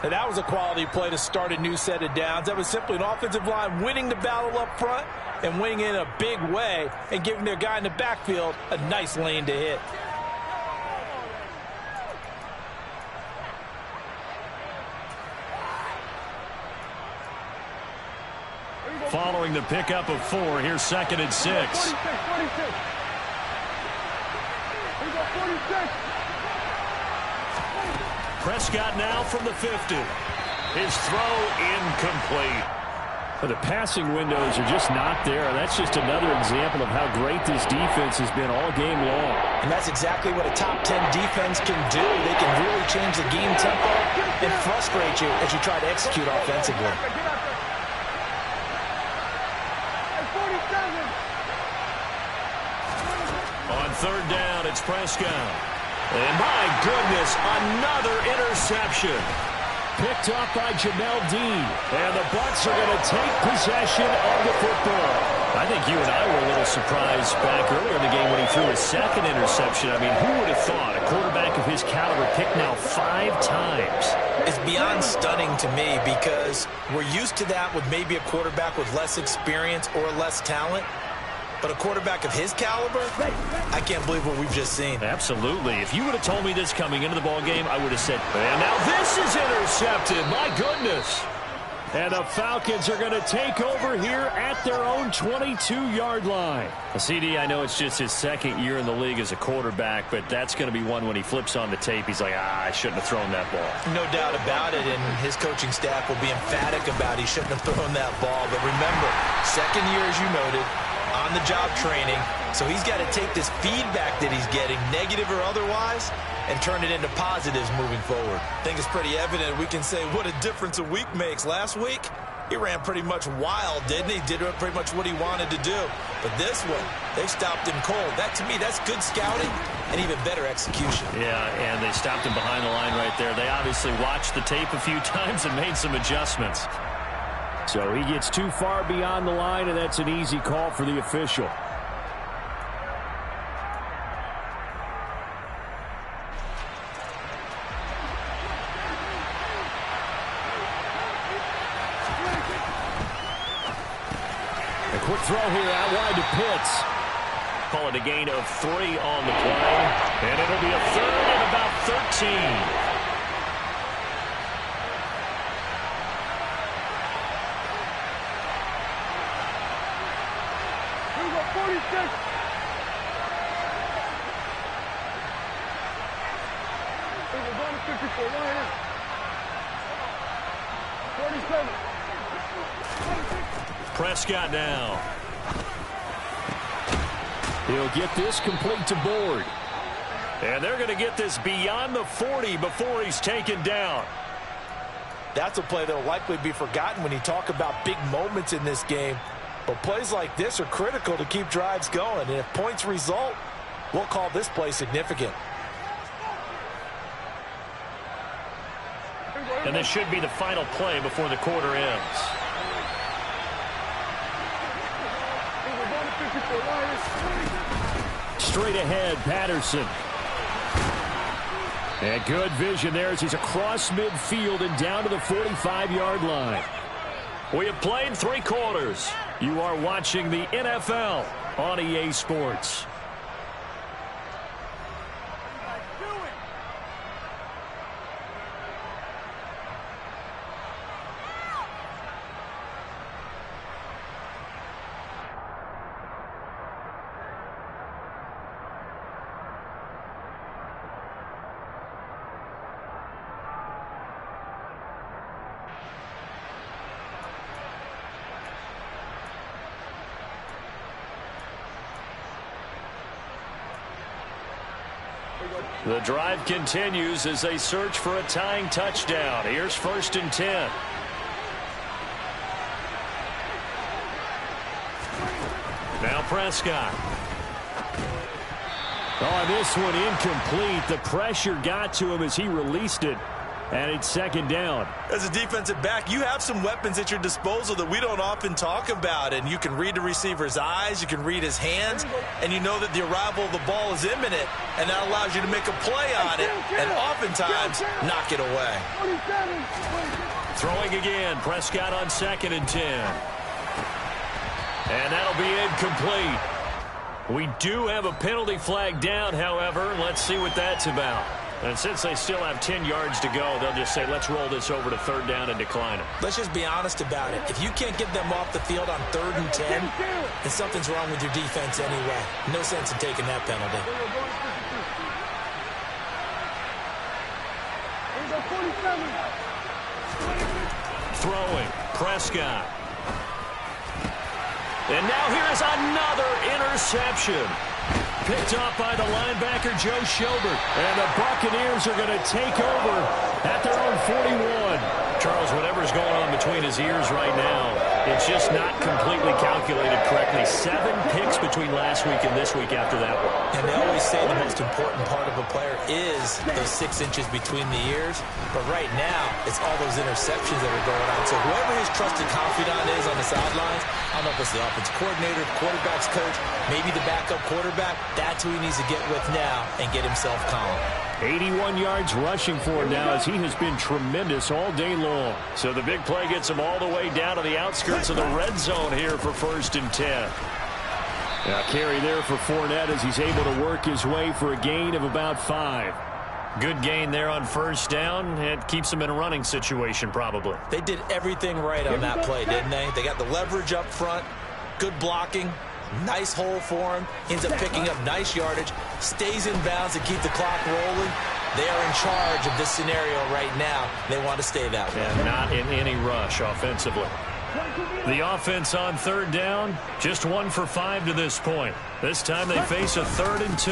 Speaker 3: And that was a quality play to start a new set of downs. That was simply an offensive line winning the battle up front and winning in a big way and giving their guy in the backfield a nice lane to hit.
Speaker 1: Following the pickup of 4, here's 2nd and 6.
Speaker 2: 46.
Speaker 1: Prescott now from the 50. His throw incomplete.
Speaker 4: But the passing windows are just not there. That's just another example of how great this defense has been all game long.
Speaker 3: And that's exactly what a top 10 defense can do. They can really change the game tempo and frustrate you as you try to execute offensively.
Speaker 1: On 3rd down, it's Prescott. And my goodness, another interception.
Speaker 4: Picked up by Jamel Dean. And the Bucs are going to take possession of the football.
Speaker 1: I think you and I were a little surprised back earlier in the game when he threw his 2nd interception. I mean, who would have thought a quarterback of his caliber picked now 5 times?
Speaker 3: It's beyond stunning to me because we're used to that with maybe a quarterback with less experience or less talent. But a quarterback of his caliber, I can't believe what we've just seen.
Speaker 1: Absolutely. If you would have told me this coming into the ball game, I would have said, and now this is intercepted. My goodness. And the Falcons are going to take over here at their own 22-yard line. CD, I know it's just his second year in the league as a quarterback, but that's going to be one when he flips on the tape. He's like, I shouldn't have thrown that ball.
Speaker 3: No doubt about it, and his coaching staff will be emphatic about he shouldn't have thrown that ball. But remember, second year, as you noted, on-the-job training, so he's got to take this feedback that he's getting, negative or otherwise, and turn it into positives moving forward. I think it's pretty evident we can say what a difference a week makes. Last week, he ran pretty much wild, didn't he? Did pretty much what he wanted to do. But this one, they stopped him cold. That, to me, that's good scouting and even better execution.
Speaker 1: Yeah, and they stopped him behind the line right there. They obviously watched the tape a few times and made some adjustments.
Speaker 4: So he gets too far beyond the line, and that's an easy call for the official. A quick throw here out wide to Pitts.
Speaker 1: Call it a gain of 3 on the play. And it'll be a third and about 13. Prescott now.
Speaker 4: He'll get this complete to Board.
Speaker 1: And they're going to get this beyond the 40 before he's taken down.
Speaker 3: That's a play that will likely be forgotten when you talk about big moments in this game. But plays like this are critical to keep drives going. And if points result, we'll call this play significant.
Speaker 1: And this should be the final play before the quarter ends.
Speaker 4: Straight ahead, Patterson. And good vision there as he's across midfield and down to the 45-yard line.
Speaker 1: We have played 3 quarters. You are watching the NFL on EA Sports. The drive continues as they search for a tying touchdown. Here's 1st and 10. Now Prescott.
Speaker 4: Oh, this one incomplete. The pressure got to him as he released it. And it's 2nd down.
Speaker 3: As a defensive back, you have some weapons at your disposal that we don't often talk about. And you can read the receiver's eyes, you can read his hands, and you know that the arrival of the ball is imminent. And that allows you to make a play on it and oftentimes knock it away.
Speaker 1: Throwing again. Prescott on 2nd and 10. And that'll be incomplete. We do have a penalty flag down, however. Let's see what that's about. And since they still have 10 yards to go, they'll just say, let's roll this over to 3rd down and decline it.
Speaker 3: Let's just be honest about it. If you can't get them off the field on 3rd and 10, then something's wrong with your defense anyway. No sense in taking that penalty.
Speaker 1: Throwing. Prescott. And now here is another interception. Picked off by the linebacker, Joe Schobert. And the Buccaneers are going to take over at their own 41. Charles, whatever's going on between his ears right now, it's just not completely calculated correctly. 7 picks between last week and this week after that one.
Speaker 3: And they always say the most important part of a player is those 6 inches between the ears. But right now, it's all those interceptions that are going on. So whoever his trusted confidant is on the sidelines, I don't know if it's the offensive coordinator, the quarterback's coach, maybe the backup quarterback, that's who he needs to get with now and get himself calm.
Speaker 4: 81 yards rushing for him now as he has been tremendous all day long.
Speaker 1: So the big play gets him all the way down to the outskirts of the red zone here for 1st and 10.
Speaker 4: Now carry there for Fournette as he's able to work his way for a gain of about 5.
Speaker 1: Good gain there on first down. It keeps them in a running situation probably.
Speaker 3: They did everything right on that play, didn't they? They got the leverage up front, good blocking, nice hole for him. Ends up picking up nice yardage, stays in bounds to keep the clock rolling. They are in charge of this scenario right now. They want to stay that way.
Speaker 1: And not in any rush offensively. The offense on third down, just 1 for 5 to this point. This time they face a 3rd and 2.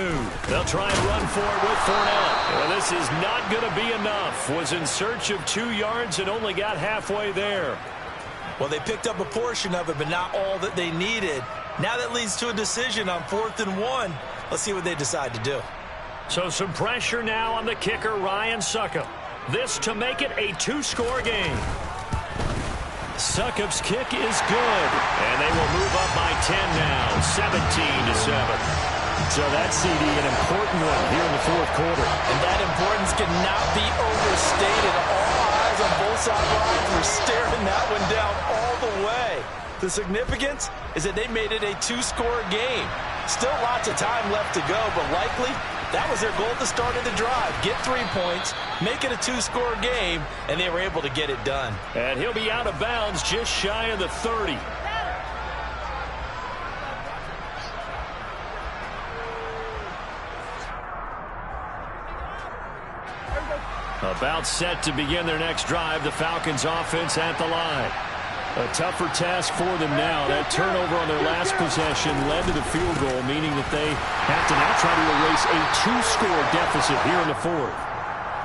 Speaker 1: They'll try and run for it with Fournette. Well, this is not going to be enough. Was in search of 2 yards and only got halfway there.
Speaker 3: Well, they picked up a portion of it, but not all that they needed. Now that leads to a decision on 4th and 1. Let's see what they decide to do.
Speaker 1: So some pressure now on the kicker, Ryan Succop. This to make it a 2-score game. Succop's kick is good, and they will move up by 10 now, 17-7.
Speaker 4: So that's, CD, an important one here in the 4th quarter.
Speaker 3: And that importance cannot be overstated. All eyes on both sidelines were staring that one down all the way. The significance is that they made it a 2-score game. Still lots of time left to go, but likely that was their goal at the start of the drive. Get 3 points, make it a 2-score game, and they were able to get it done.
Speaker 1: And he'll be out of bounds just shy of the 30. About set to begin their next drive, the Falcons offense at the line. A tougher task for them now. That turnover on their last possession led to the field goal, meaning that they have to now try to erase a 2-score deficit here in the 4th.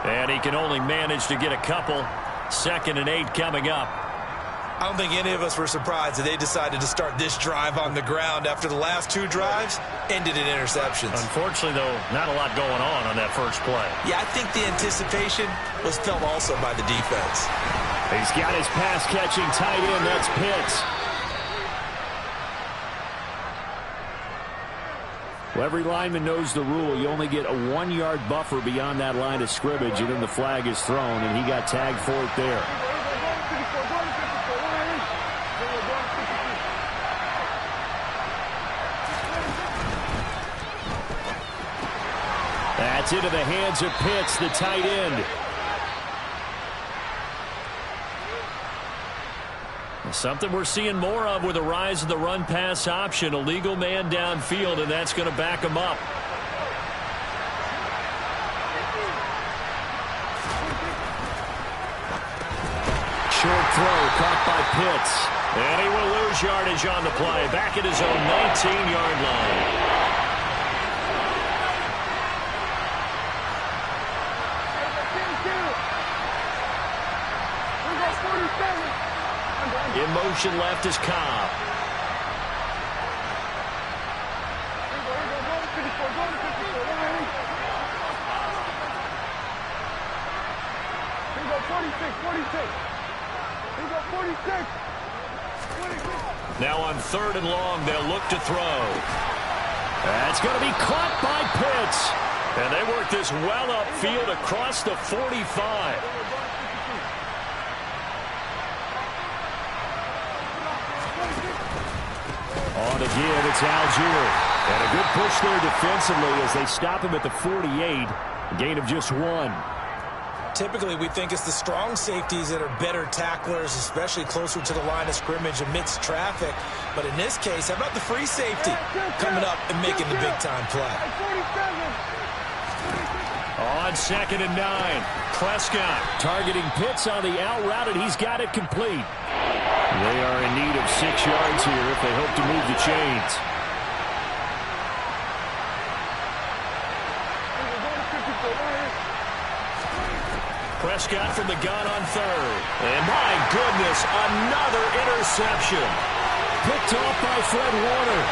Speaker 1: And he can only manage to get a couple. 2nd and 8 coming up.
Speaker 3: I don't think any of us were surprised that they decided to start this drive on the ground after the last 2 drives ended in interceptions.
Speaker 1: Unfortunately, though, not a lot going on that first play.
Speaker 3: Yeah, I think the anticipation was felt also by the defense.
Speaker 4: He's got his pass-catching tight end. That's Pitts. Well, every lineman knows the rule. You only get a 1-yard buffer beyond that line of scrimmage, and then the flag is thrown, and he got tagged for it there. That's into the hands of Pitts, the tight end.
Speaker 1: Something we're seeing more of with the rise of the run-pass option. A legal man downfield, and that's going to back him up.
Speaker 4: Short throw caught by Pitts.
Speaker 1: And he will lose yardage on the play. Back at his own 19-yard line. In motion left is Cobb. Now on 3rd and long, they'll look to throw.
Speaker 4: That's going to be caught by Pitts.
Speaker 1: And they work this well upfield across the 45.
Speaker 4: On again, it's Algier. And a good push there defensively as they stop him at the 48. A gain of just 1.
Speaker 3: Typically, we think it's the strong safeties that are better tacklers, especially closer to the line of scrimmage amidst traffic. But in this case, how about the free safety coming up and making the big-time play?
Speaker 1: On 2nd and 9, Prescott
Speaker 4: targeting Pitts on the out route, and he's got it complete. They are in need of 6 yards here if they hope to move the chains.
Speaker 1: Prescott from the gun on 3rd. And my goodness, another interception.
Speaker 4: Picked off by Fred Warner.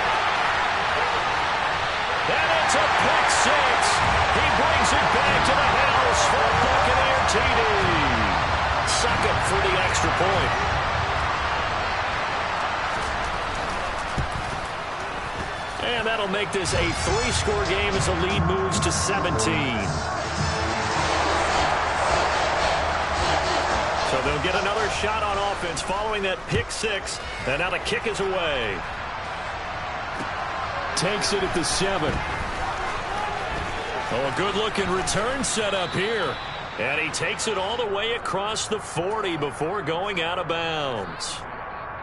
Speaker 1: And it's a pick 6. He brings it back to the house for a Buccaneer TD. Succop for the extra point. And that'll make this a 3-score game as the lead moves to 17. So they'll get another shot on offense following that pick 6. And now the kick is away.
Speaker 4: takes it at the 7.
Speaker 1: Oh, a good-looking return set up here. And he takes it all the way across the 40 before going out of bounds.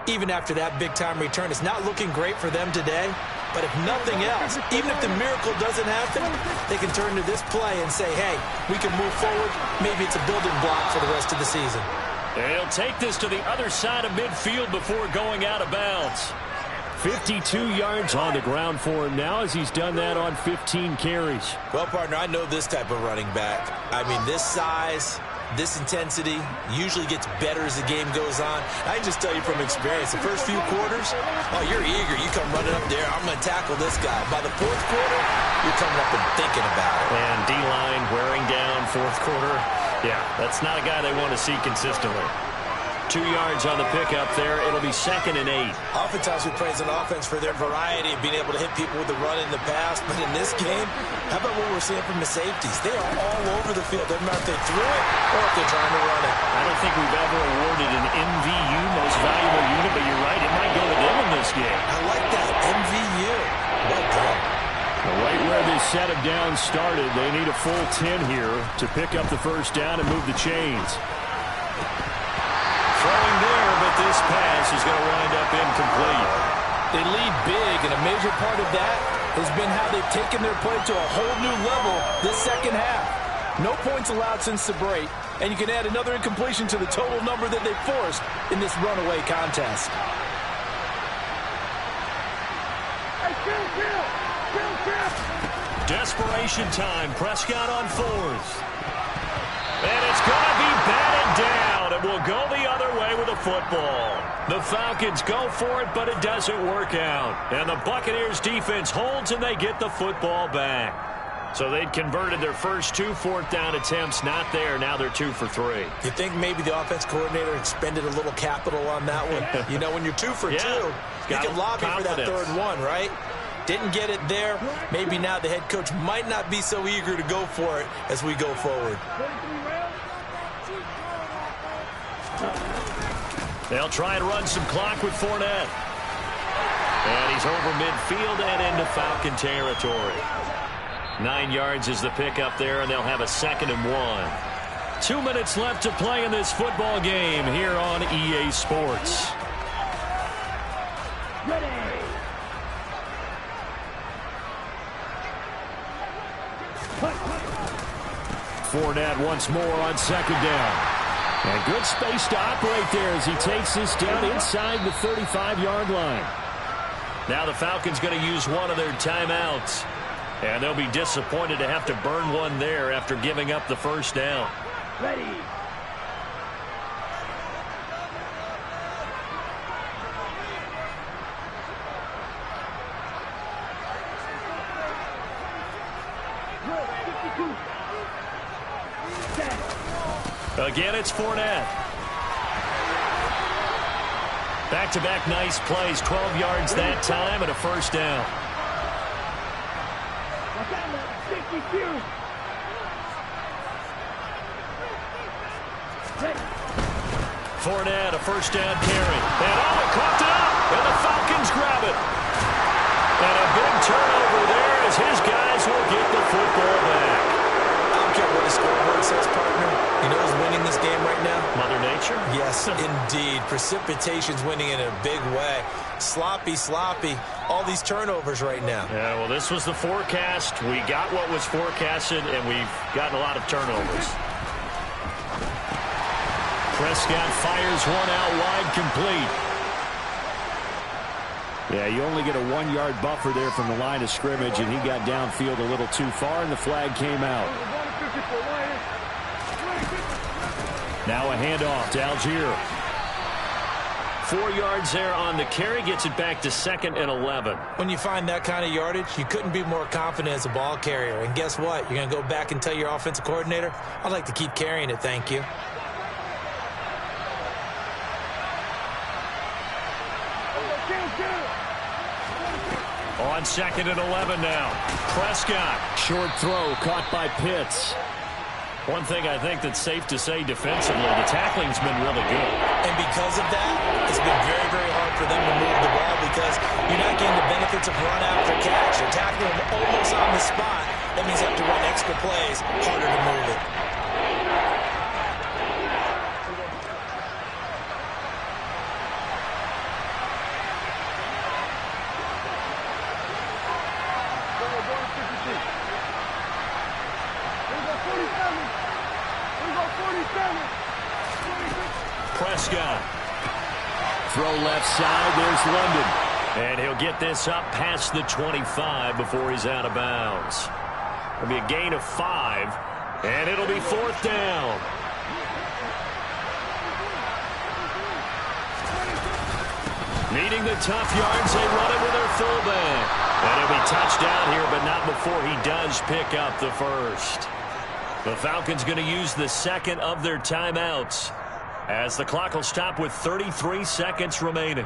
Speaker 3: Even after that big-time return, it's not looking great for them today. But if nothing else, even if the miracle doesn't happen, they can turn to this play and say, hey, we can move forward. Maybe it's a building block for the rest of the season.
Speaker 1: And he'll take this to the other side of midfield before going out of bounds.
Speaker 4: 52 yards on the ground for him now as he's done that on 15 carries.
Speaker 3: Well, partner, I know this type of running back. I mean, this size, this intensity usually gets better as the game goes on. I can just tell you from experience, the first few quarters, oh, you're eager. You come running up there, I'm going to tackle this guy. By the fourth quarter, you're coming up and thinking about it.
Speaker 1: And D-line wearing down fourth quarter. Yeah, that's not a guy they want to see consistently. 2 yards on the pickup there. It'll be 2nd and 8.
Speaker 3: Oftentimes we praise an offense for their variety of being able to hit people with the run in the pass. But in this game, how about what we're seeing from the safeties? They are all over the field. Doesn't matter if they threw it or if they're trying to run it.
Speaker 1: I don't think we've ever awarded an MVU, most valuable unit, but you're right. It might go to them in this game.
Speaker 3: I like that. MVU. Well done.
Speaker 4: Right where this set of downs started, they need a full 10 here to pick up the first down and move the chains.
Speaker 1: Throwing there, but this pass is going to wind up incomplete.
Speaker 5: They lead big, and a major part of that has been how they've taken their play to a whole new level this second half. No points allowed since the break, and you can add another incompletion to the total number that they forced in this runaway contest.
Speaker 1: Desperation time. Prescott on 4th. And it's going to be batted down. It will go the other way with the football. The Falcons go for it, but it doesn't work out. And the Buccaneers defense holds, and they get the football back. So they'd converted their first 2 fourth-down attempts. Not there. Now they're 2 for 3.
Speaker 3: You think maybe the offense coordinator expended a little capital on that one? You know, when you're 2 for 2, you can lobby for that 3rd one, right? Didn't get it there. Maybe now the head coach might not be so eager to go for it as we go forward.
Speaker 1: They'll try and run some clock with Fournette. And he's over midfield and into Falcon territory. 9 yards is the pickup there, and they'll have a 2nd and 1. 2 minutes left to play in this football game here on EA Sports.
Speaker 2: Ready.
Speaker 4: Fournette once more on 2nd down. And good space to operate there as he takes this down inside the 35-yard line.
Speaker 1: Now the Falcons going to use one of their timeouts. And they'll be disappointed to have to burn one there after giving up the first down.
Speaker 2: Ready.
Speaker 1: Again, it's Fournette. Back-to-back nice plays, 12 yards that time and a first down. Fournette, a first down carry. And caught it up, and the Falcons grab it. And a big turnover there as his guys will get the football back.
Speaker 3: I don't care what the scoreboard says, partner. You know who's winning this game right now?
Speaker 1: Mother Nature?
Speaker 3: Yes, indeed. Precipitation's winning in a big way. Sloppy, sloppy. All these turnovers right now.
Speaker 1: Yeah, well, this was the forecast. We got what was forecasted, and we've gotten a lot of turnovers. Prescott fires one out wide, complete.
Speaker 4: Yeah, you only get a 1-yard buffer there from the line of scrimmage, and he got downfield a little too far, and the flag came out. Now a handoff to Algier.
Speaker 1: 4 yards there on the carry, gets it back to 2nd and 11.
Speaker 3: When you find that kind of yardage, you couldn't be more confident as a ball carrier. And guess what? You're going to go back and tell your offensive coordinator, I'd like to keep carrying it, thank you.
Speaker 1: On 2nd and 11 now. Prescott.
Speaker 4: Short throw caught by Pitts.
Speaker 1: One thing I think that's safe to say defensively, the tackling's been really good.
Speaker 3: And because of that, it's been very, very hard for them to move the ball because you're not getting the benefit offensive run after catch. They're tackling him almost on the spot. That means you have to run extra plays, harder to move it.
Speaker 1: Prescott. Throw left side. There's London. And he'll get this up past the 25 before he's out of bounds. It'll be a gain of 5. And it'll be 4th down. Needing the tough yards, they run it with their fullback. And it'll be touchdown here, but not before he does pick up the first. The Falcons going to use the second of their timeouts, as the clock will stop with 33 seconds remaining.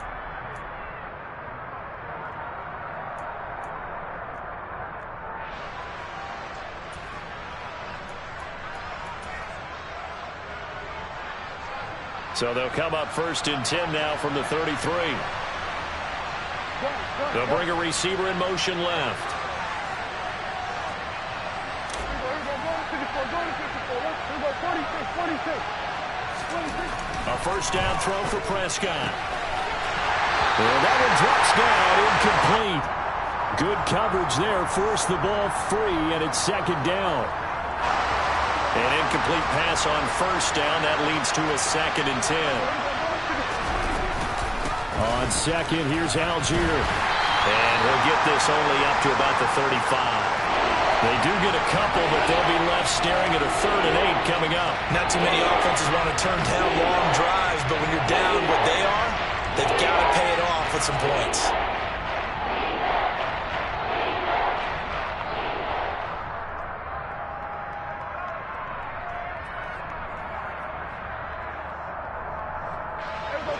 Speaker 1: So they'll come up 1st and 10 now from the 33. They'll bring a receiver in motion left. A 1st down throw for Prescott. And that one drops down, incomplete. Good coverage there, forced the ball free, and it's 2nd down. An incomplete pass on 1st down. That leads to a 2nd and 10. On 2nd, here's Algier. And he'll get this only up to about the 35. They do get a couple, but they'll be left staring at a 3rd and 8 coming up.
Speaker 3: Not too many offenses want to turn down long drives, but when you're down what they are, they've got to pay it off with some points.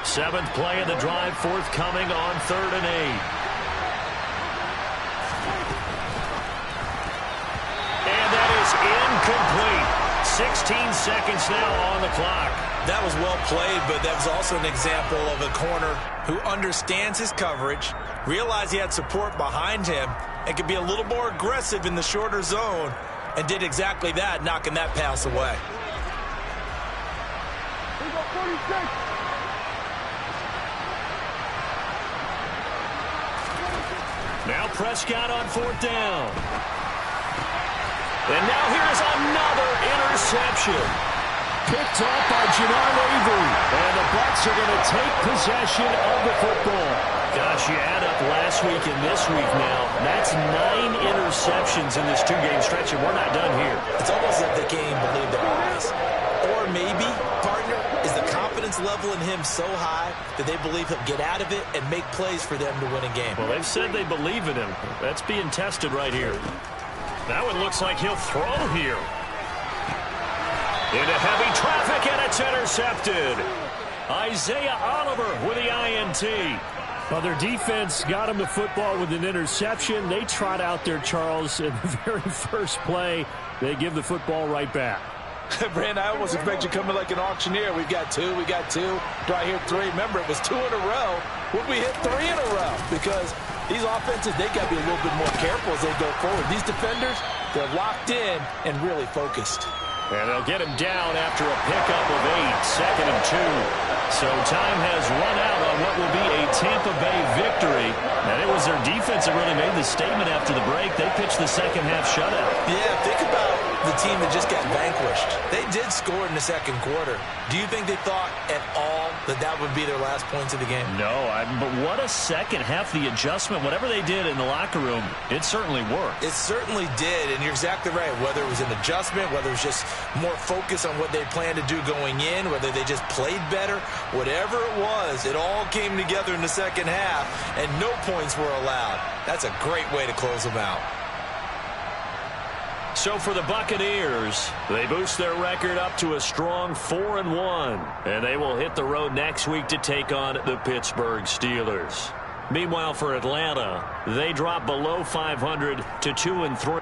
Speaker 1: Seventh play of the drive, forthcoming on 3rd and 8. And that is incomplete. 16 seconds now on the clock.
Speaker 3: That was well played, but that was also an example of a corner who understands his coverage, realized he had support behind him, and could be a little more aggressive in the shorter zone, and did exactly that, knocking that pass away.
Speaker 2: Here we go, 46.
Speaker 1: Now Prescott on 4th down. And now here's another interception. Picked off by Jannard Avery. And the Bucs are going to take possession of the football. Gosh, you add up last week and this week now. That's 9 interceptions in this 2-game stretch, and we're not done here.
Speaker 3: It's almost like they can't even believe their eyes. Or maybe, partner, is the confidence level in him so high that they believe he'll get out of it and make plays for them to win a game.
Speaker 1: Well, they've said they believe in him. That's being tested right here. That one looks like he'll throw here. Into heavy traffic, and it's intercepted. Isaiah Oliver with the INT. Well, their defense got him the football with an interception. They trot out there, Charles, in the very first play. They give the football right back.
Speaker 5: Brand, I almost expect you coming like an auctioneer. We've got 2, we got 2. Do I hear 3? Remember, it was 2 in a row. Would we hit 3 in a row? Because these offenses, they got to be a little bit more careful as they go forward. These defenders, they're locked in and really focused.
Speaker 1: And they'll get him down after a pickup of 8, 2nd and 2. So time has run out on what will be a Tampa Bay victory. And it was their defense that really made the statement after the break. They pitched the second half shutout.
Speaker 3: Yeah, think about the team that just got vanquished. They did score in the 2nd quarter. Do you think they thought at all that that would be their last points of the game?
Speaker 1: No, but what a second half. The adjustment, whatever they did in the locker room, it certainly worked.
Speaker 3: It certainly did, and you're exactly right. Whether it was an adjustment, whether it was just more focus on what they planned to do going in, whether they just played better, whatever it was, it all came together in the second half, and no points were allowed. That's a great way to close them out.
Speaker 1: So for the Buccaneers, they boost their record up to a strong 4-1, and they will hit the road next week to take on the Pittsburgh Steelers. Meanwhile, for Atlanta, they drop below 500 to 2-3.